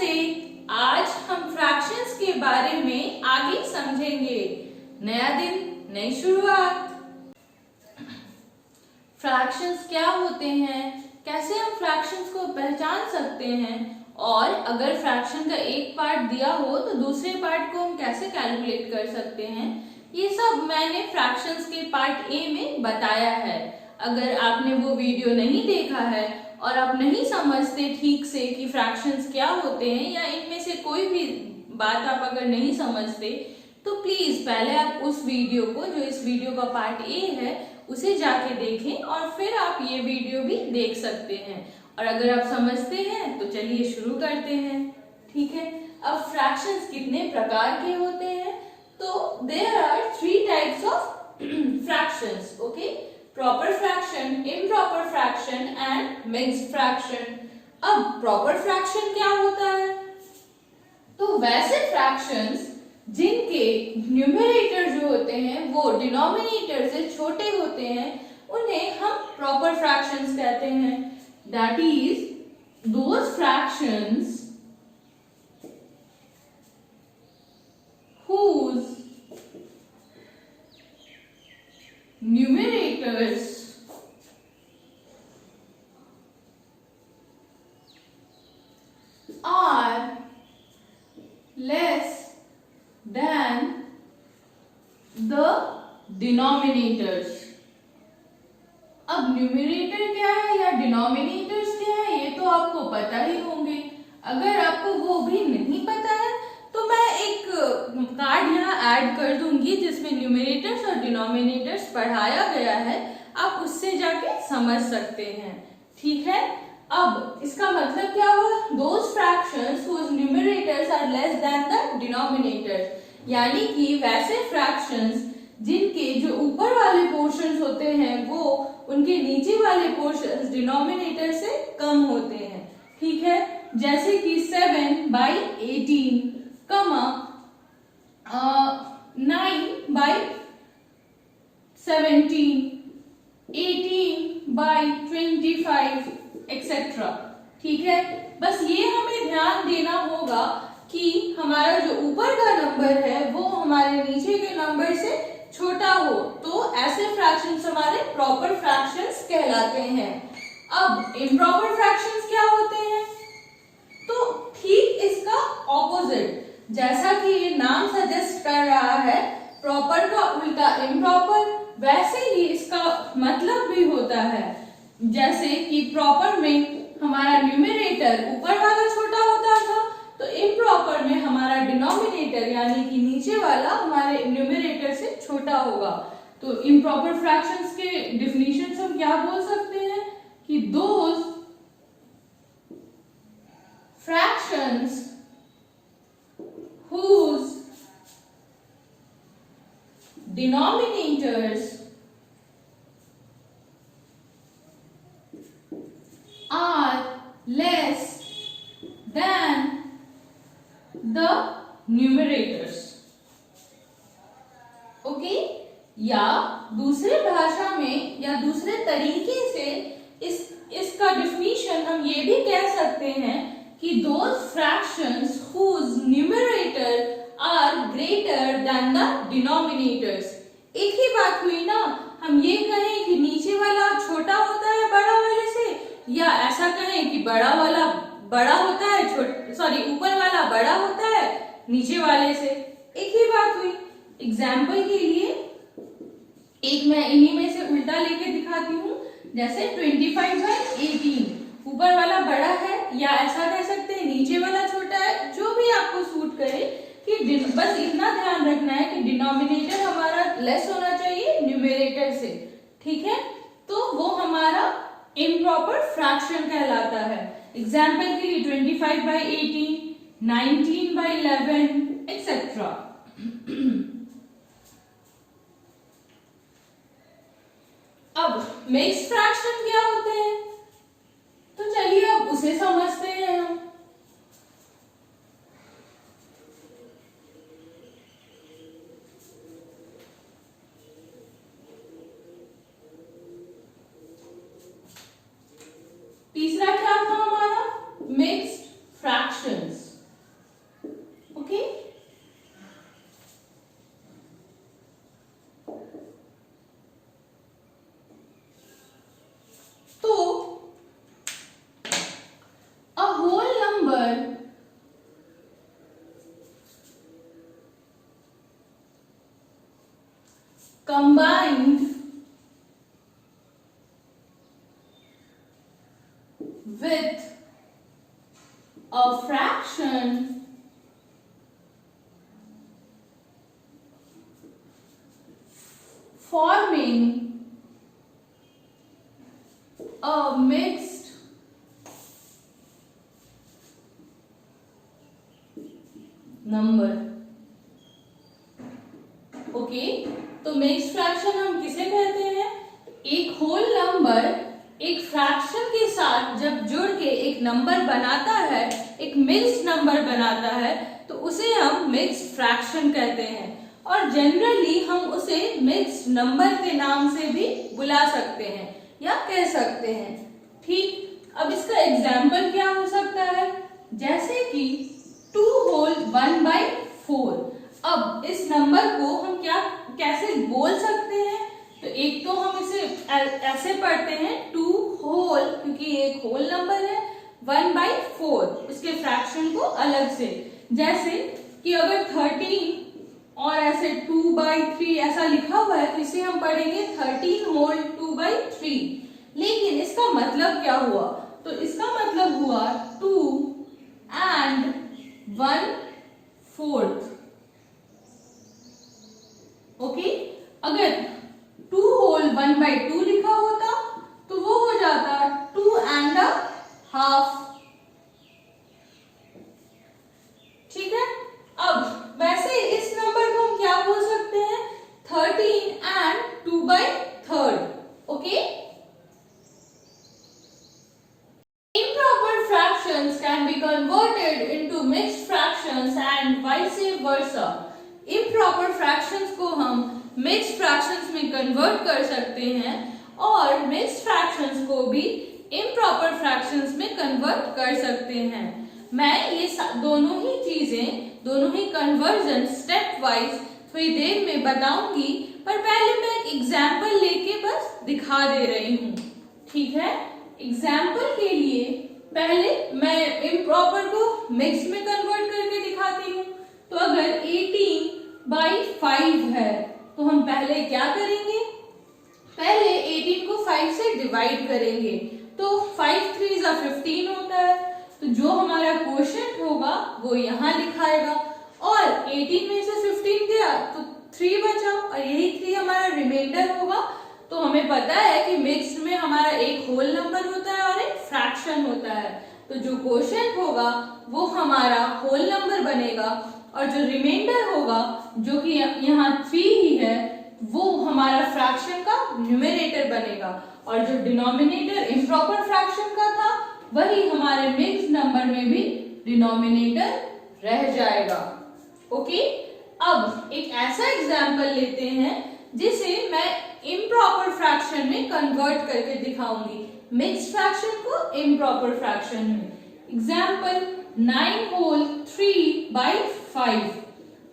नमस्ते। आज हम फ्रैक्शंस के बारे में आगे समझेंगे। नया दिन, नई शुरुआत। फ्रैक्शंस क्या होते हैं, कैसे हम फ्रैक्शंस को पहचान सकते हैं, और अगर फ्रैक्शन का एक पार्ट दिया हो तो दूसरे पार्ट को हम कैसे कैलकुलेट कर सकते हैं, ये सब मैंने फ्रैक्शंस के पार्ट ए में बताया है। अगर आपने वो वीडियो नहीं देखा है और आप नहीं समझते ठीक से कि फ्रैक्शंस क्या होते हैं, या इनमें से कोई भी बात आप अगर नहीं समझते, तो प्लीज पहले आप उस वीडियो को, जो इस वीडियो का पार्ट ए है, उसे जाके देखें और फिर आप ये वीडियो भी देख सकते हैं। और अगर आप समझते हैं तो चलिए शुरू करते हैं। ठीक है, अब फ्रैक्शंस कितने प्रकार के होते हैं? तो there are 3 types of fractions. Okay, proper fraction, improper fraction and mixed fraction. अब प्रॉपर फ्रैक्शन क्या होता है? तो वैसे फ्रैक्शंस जिनके न्यूमरेटर जो होते हैं वो डिनोमिनेटर से छोटे होते हैं, उन्हें हम प्रॉपर फ्रैक्शंस कहते हैं। That is those fractions whose numerators are less than the denominators। अब न्यूमरेटर क्या है या डिनोमिनेटर्स क्या है, ये तो आपको पता ही होंगे। अगर आपको वो भी नहीं पता है तो मैं एक कार्ड यहाँ ऐड कर दूंगी जिसमें न्यूमरेटर्स और डिनोमिनेटर्स पढ़ाया गया है, आप उससे जाके समझ सकते हैं। ठीक है, अब इसका मतलब क्या हुआ? Those fractions whose numerators are less than the denominators, यानी कि वैसे फ्रैक्शंस जिनके जो ऊपर वाले पोर्शंस होते हैं वो उनके नीचे वाले पोर्शंस डिनोमिनेटर से कम होते हैं। ठीक है, जैसे कि 7/18, 9/17, 18/25 एक्सेट्रा। ठीक है, बस ये हमें ध्यान देना होगा कि हमारा जो ऊपर का नंबर है वो हमारे नीचे के नंबर से छोटा हो, तो ऐसे फ्रैक्शंस हमारे प्रॉपर फ्रैक्शंस कहलाते हैं। अब इम्प्रॉपर फ्रैक्शंस क्या होते हैं? तो ठीक इसका ऑपोजिट, जैसा कि ये नाम सजेस्ट कर रहा है, प्रॉपर का उल्टा इम्प्रॉपर, वैसे ही इसका मतलब भी होता है। जैसे कि प्रॉपर में हमारा न्यूमरेटर ऊपर वाला छोटा होता था, तो इम्प्रॉपर में हमारा डिनोमिनेटर यानी कि नीचे वाला हमारे न्यूमरेटर से छोटा होगा। तो इम्प्रॉपर फ्रैक्शंस के डिफिनीशंस हम क्या बोल सकते हैं कि those fractions whose denominators are less than the numerators। Okay, या दूसरे भाषा में या दूसरे तरीके से इसका डिफिनीशन हम ये भी कह सकते हैं कि those fractions whose numerator are greater than the denominators। एक ही बात हुई ना, हम ये कहें कि नीचे वाला छोटा होता है बड़ा वाले से, या ऐसा कहें कि बड़ा वाला बड़ा होता है, ऊपर वाला बड़ा होता है नीचे वाले से, एक ही बात हुई। एग्जाम्पल के लिए एक मैं इन्हीं में से उल्टा लेके दिखाती हूँ। जैसे 25/18, ऊपर वाला बड़ा है, या ऐसा कह सकते हैं नीचे वाला छोटा है, जो भी आपको सूट करे। कि बस इतना ध्यान रखना है कि डिनोमिनेटर हमारा लेस होना चाहिए न्यूमरेटर से। ठीक है, तो वो हमारा इम्प्रॉपर फ्रैक्शन कहलाता है। एग्जाम्पल के लिए 25/18, 19/11 एक्सेट्रा। अब मिक्स्ड फ्रैक्शन क्या होते हैं? तो चलिए अब उसे समझते हैं हम। तीसरा क्या था हमारा? Mixed fractions. combined with a fraction forming a mixed number. Okay, तो मिक्स्ड फ्रैक्शन हम किसे कहते हैं? एक होल नंबर एक फ्रैक्शन के साथ जब जुड़ के एक नंबर बनाता है, एक मिक्स्ड नंबर बनाता है, तो उसे हम मिक्स्ड फ्रैक्शन कहते हैं। और जनरली हम उसे मिक्स्ड नंबर के नाम से भी बुला सकते हैं या कह सकते हैं। ठीक, अब इसका एग्जाम्पल क्या हो सकता है? जैसे कि 2 होल 1/4। अब इस नंबर को हम कैसे बोल सकते हैं? तो एक तो हम इसे ऐसे पढ़ते हैं 2 होल, क्योंकि एक होल नंबर है, 1/4 उसके फ्रैक्शन को अलग से। जैसे कि अगर 13 और ऐसे 2/3 ऐसा लिखा हुआ है, तो इसे हम पढ़ेंगे 13 होल 2/3। लेकिन इसका मतलब क्या हुआ? तो इसका मतलब हुआ 2 and 1/4। ओके, अगर 2 होल 1/2 लिखा होता तो वो हो जाता 2 and a half। ठीक है, अब वैसे इस नंबर को हम क्या बोल सकते हैं? 13 and 2/3। Okay, improper fractions can be converted into mixed fractions and vice versa। improper fractions को हम mixed fractions में convert कर सकते हैं और mixed fractions को भी improper fractions में convert कर सकते हैं। मैं ये दोनों ही चीजें, दोनों ही कन्वर्जन स्टेप वाइज थोड़ी देर में बताऊंगी, पर पहले मैं एक एग्जाम्पल लेके बस दिखा दे रही हूँ। ठीक है, एग्जाम्पल के लिए पहले मैं इम्प्रॉपर को मिक्स में कन्वर्ट करके दिखाती हूँ। तो अगर 18/5 है तो हम पहले क्या करेंगे? पहले 18 को 5 से डिवाइड करेंगे, तो 5 3 15 होता है। तो जो हमारा क्वोशिएंट होगा वो यहाँ लिखाएगा, और 18 में से 15 गया तो 3 बचा, और यही 3 हमारा रिमाइंडर होगा। तो हमें पता है कि मिक्स्ड में हमारा एक होल नंबर होता है और एक फ्रैक्शन होता है। तो जो क्वोशिएंट होगा वो हमारा होल नंबर बनेगा, और जो रिमाइंडर होगा जो कि यहाँ 3 ही है, वो हमारा फ्रैक्शन का न्यूमरेटर बनेगा, और जो डिनोमिनेटर इम्प्रॉपर फ्रैक्शन का था वही हमारे मिक्स्ड नंबर में भी डिनोमिनेटर रह जाएगा। ओके, अब एक ऐसा एग्जाम्पल लेते हैं जिसे मैं इम्प्रॉपर फ्रैक्शन में कन्वर्ट करके दिखाऊंगी, मिक्स्ड फ्रैक्शन को इम्प्रॉपर फ्रैक्शन में। Example 9 whole 3/5।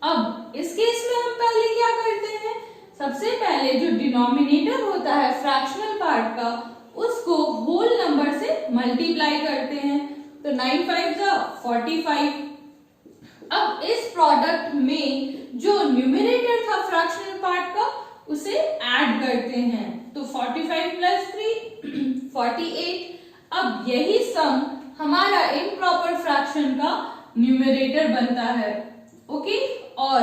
अब इस केस में हम पहले क्या करते हैं? सबसे पहले जो डिनोमिनेटर होता है फ्रैक्शनल पार्ट का, उसको होल नंबर से मल्टीप्लाई करते हैं। तो 9 5 45। अब इस प्रोडक्ट में जो न्यूमरेटर था फ्रैक्शनल पार्ट का, उसे ऐड करते हैं। तो 45 + 3 48। अब यही सम हमारा इम्प्रॉपर फ्रैक्शन का न्यूमरेटर बनता है। ओके, और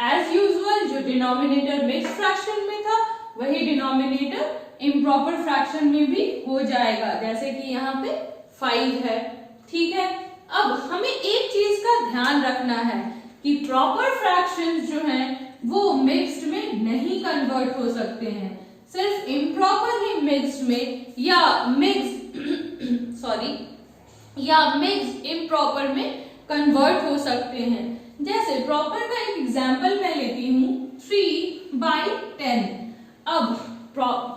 एज यूजुअल जो डिनोमिनेटर मिक्स्ड फ्रैक्शन में था वही डिनोमिनेटर इम्प्रॉपर फ्रैक्शन में भी हो जाएगा, जैसे कि यहाँ पे 5 है। ठीक है, अब हमें एक चीज का ध्यान रखना है कि प्रॉपर फ्रैक्शंस जो हैं वो मिक्स्ड में नहीं कन्वर्ट हो सकते हैं, सिर्फ इम्प्रॉपर ही मिक्स्ड में या मिक्स्ड इम्प्रॉपर में कन्वर्ट हो सकते हैं। जैसे प्रॉपर का एक एग्जाम्पल मैं लेती हूँ 3/10। अब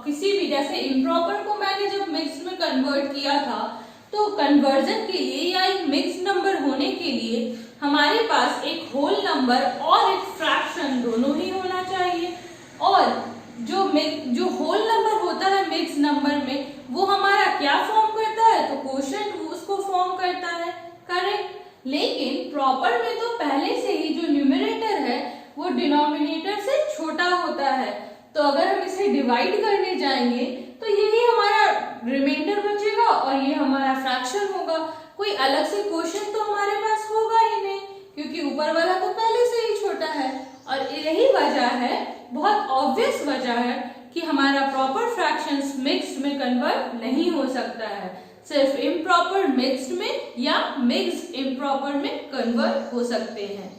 किसी भी, जैसे इम्प्रॉपर को मैंने जब मिक्स्ड में कन्वर्ट किया था, तो कन्वर्जन के लिए या एक मिक्स्ड नंबर होने के लिए हमारे पास एक होल नंबर और एक फ्रैक्शन दोनों ही होना चाहिए। और जो होल नंबर होता है मिक्स्ड नंबर में, वो हमारा क्या फॉर्म करता है? तो क्वोशिएंट उसको फॉर्म करता है, करेक्ट। लेकिन प्रॉपर में तो पहले से ही जो न्यूमरेटर है वो डिनोमिनेटर से छोटा होता है, तो अगर हम इसे डिवाइड करने जाएंगे तो यही हमारा रिमाइंडर बचेगा और ये हमारा फ्रैक्शन होगा। कोई अलग से क्वेश्चन तो हमारे पास होगा ही नहीं, क्योंकि ऊपर वाला तो पहले से ही छोटा है। और यही वजह है, बहुत ऑब्वियस वजह है कि हमारा प्रॉपर फ्रैक्शंस मिक्स्ड में कन्वर्ट नहीं हो सकता है, सिर्फ इम्प्रॉपर मिक्स्ड में या मिक्स्ड इम्प्रॉपर में कन्वर्ट हो सकते हैं।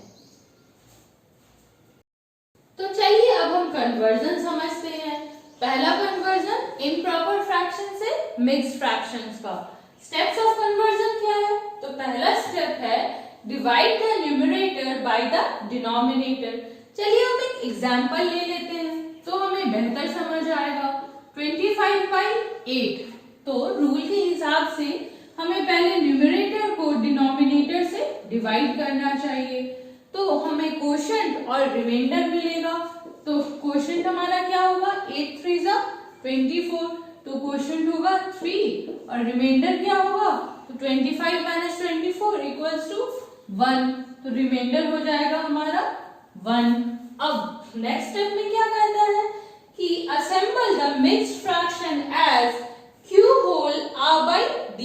तो चलिए अब हम कन्वर्जन समझते हैं। पहला कन्वर्जन इम्प्रॉपर फ्रैक्शन से मिक्स्ड फ्रैक्शंस का। स्टेप्स ऑफ कन्वर्जन क्या है? तो पहला स्टेप है divide the numerator by the denominator. चलिए हम एक एग्जांपल ले लेते हैं तो हमें बेहतर समझ आएगा। 25/8, तो रूल के हिसाब से हमें पहले न्यूमरेटर को डिनोमिनेटर से डिवाइड करना चाहिए, तो हमें क्वोशंट और रिमाइंडर मिलेगा। तो क्वोशंट हमारा क्या होगा? 8 3 जा 24, तो क्वोशंट होगा 3 और रिमाइंडर क्या होगा? तो 25 - 24 = 1, तो रिमाइंडर हो जाएगा हमारा 1। अब नेक्स्ट स्टेप में क्या कहता है कि assemble the mixed fraction as q whole r/d।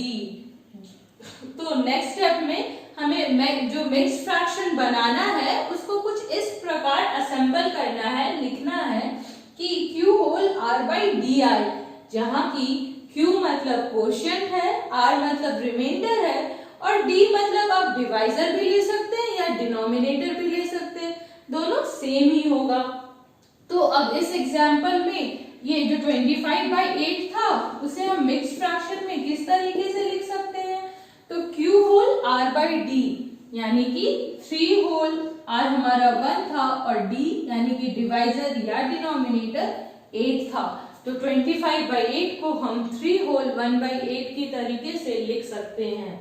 तो नेक्स्ट स्टेप में हमें जो मिक्स्ड फ्रैक्शन बनाना है उसको कुछ इस प्रकार असेंबल करना है, लिखना है कि q होल r/di, जहां की q मतलब क्वोशिएंट है, r मतलब रिमाइंडर है और d मतलब आप डिवाइजर भी ले सकते हैं या डिनोमिनेटर भी ले सकते हैं, दोनों सेम ही होगा। तो अब इस एग्जांपल में ये जो 25/8 था उसे हम मिक्स्ड फ्रैक्शन में किस तरीके से लिख सकते हैं? तो q होल r/d यानी कि 3 होल r हमारा 1 था और d यानी कि डिवाइजर या डिनोमिनेटर 8 था, तो 25/8 को हम 3 होल 1/8 की तरीके से लिख सकते हैं।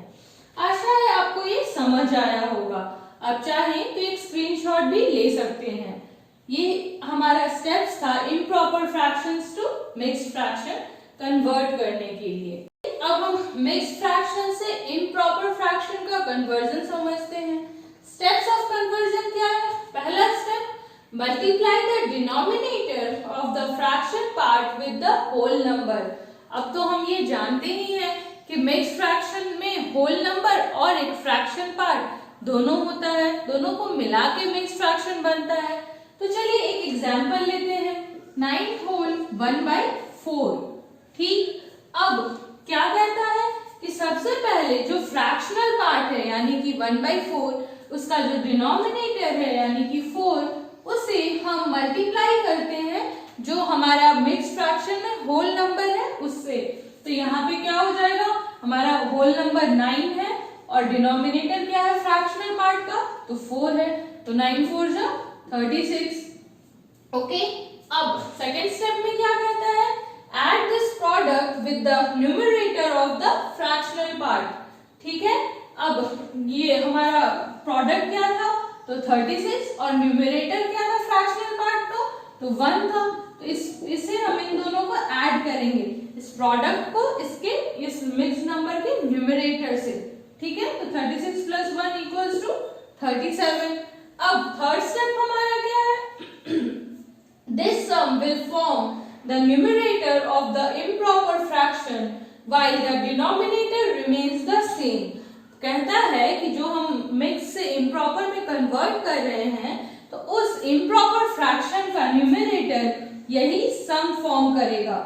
आशा है आपको ये समझ आया होगा। आप चाहें तो एक स्क्रीनशॉट भी ले सकते हैं। ये हमारा स्टेप्स था improper fractions to mixed fraction convert करने के लिए। अब हम मिक्स्ड फ्रैक्शन से इम्प्रॉपर फ्रैक्शन का कन्वर्जन समझते हैं। स्टेप्स ऑफ कन्वर्जन क्या है? पहला step, multiply the denominator of the fraction part with the whole number. अब तो हम ये जानते ही हैं कि मिक्स्ड फ्रैक्शन में होल नंबर और एक फ्रैक्शन पार्ट दोनों होता है, दोनों को मिला के मिक्स्ड फ्रैक्शन बनता है। तो चलिए एक एग्जांपल लेते हैं, 9 होल 1/4। ठीक, अब क्या कहता है कि सबसे पहले जो फ्रैक्शनल पार्ट है यानी कि 1/4, उसका जो डिनोमिनेटर है यानी कि 4, उसे हम मल्टीप्लाई करते हैं जो हमारा मिक्स्ड फ्रैक्शन में होल नंबर है उससे। तो यहाँ पे क्या हो जाएगा? हमारा होल नंबर 9 है और डिनोमिनेटर क्या है फ्रैक्शनल पार्ट का? तो 4 है, तो 9 4 जा 36। ओके, अब सेकेंड स्टेप में क्या कहता है? Add this product with the numerator of the fractional part। ठीक है, अब ये हमारा प्रोडक्ट क्या था? तो 36 और न्यूमरेटर क्या था फ्रैक्शनल पार्ट का? तो 1 था, तो इसे हम इन दोनों को ऐड करेंगे, इस प्रोडक्ट को इसके इस मिक्स्ड नंबर के न्यूमरेटर से। ठीक है, तो 36 + 1 = 37। अब थर्ड स्टेप हमारा क्या है? This sum will form the numerator of the improper fraction while the denominator remains the same। कहता है कि जो हम मिक्स से इम्प्रॉपर में कन्वर्ट कर रहे हैं तो उस इम्प्रॉपर फ्रैक्शन का न्यूमरेटर यही सम फॉर्म करेगा।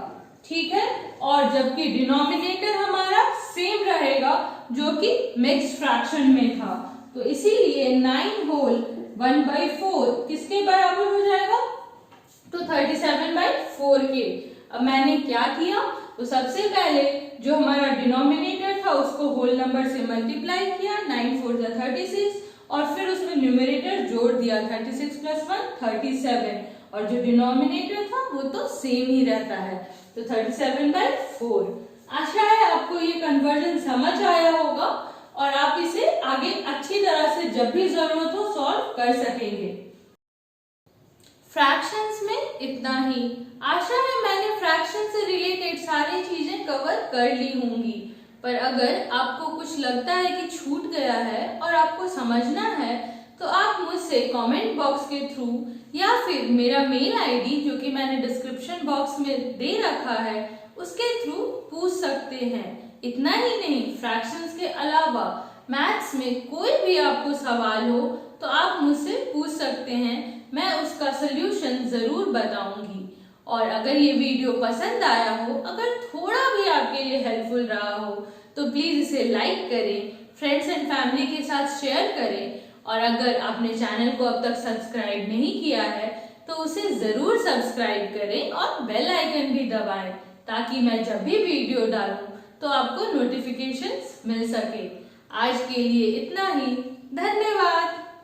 ठीक है, और जबकि डिनोमिनेटर हमारा सेम रहेगा जो कि मिक्स फ्रैक्शन में था, तो इसीलिए 9 होल 1/4 किसके बराबर हो जाएगा? तो 37/4 के। अब मैंने क्या किया? तो सबसे पहले जो हमारा डिनोमिनेटर था उसको होल नंबर से मल्टीप्लाई किया, 9 4 जा 36, और फिर उसमें न्यूमरेटर जोड़ दिया, 36 + 1 37, और जो डिनोमिनेटर था वो तो सेम ही रहता है, तो 37/4। आशा है आपको ये कन्वर्जन समझ आया होगा और आप इसे आगे अच्छी तरह से जब भी जरूरत हो सॉल्व कर सकेंगे। फ्रैक्शंस में इतना ही। आशा है मैंने फ्रैक्शन से रिलेटेड सारी चीजें कवर कर ली होंगी, पर अगर आपको कुछ लगता है कि छूट गया है और आपको समझना है तो तो आप मुझसे कमेंट बॉक्स के थ्रू या फिर मेरा मेल आईडी जो कि मैंने डिस्क्रिप्शन बॉक्स में दे रखा है उसके थ्रू पूछ सकते हैं। इतना ही नहीं, फ्रैक्शंस के अलावा मैथ्स में कोई भी आपको सवाल हो तो आप मुझसे पूछ सकते हैं, मैं उसका सल्यूशन जरूर बताऊंगी। और अगर ये वीडियो पसंद आया हो, अगर थोड़ा भी आपके लिए हेल्पफुल रहा हो तो प्लीज इसे लाइक करें, फ्रेंड्स एंड फैमिली के साथ शेयर करें। और अगर आपने चैनल को अब तक सब्सक्राइब नहीं किया है तो उसे जरूर सब्सक्राइब करें और बेल आइकन भी दबाएं ताकि मैं जब भी वीडियो डालूं तो आपको नोटिफिकेशंस मिल सके। आज के लिए इतना ही।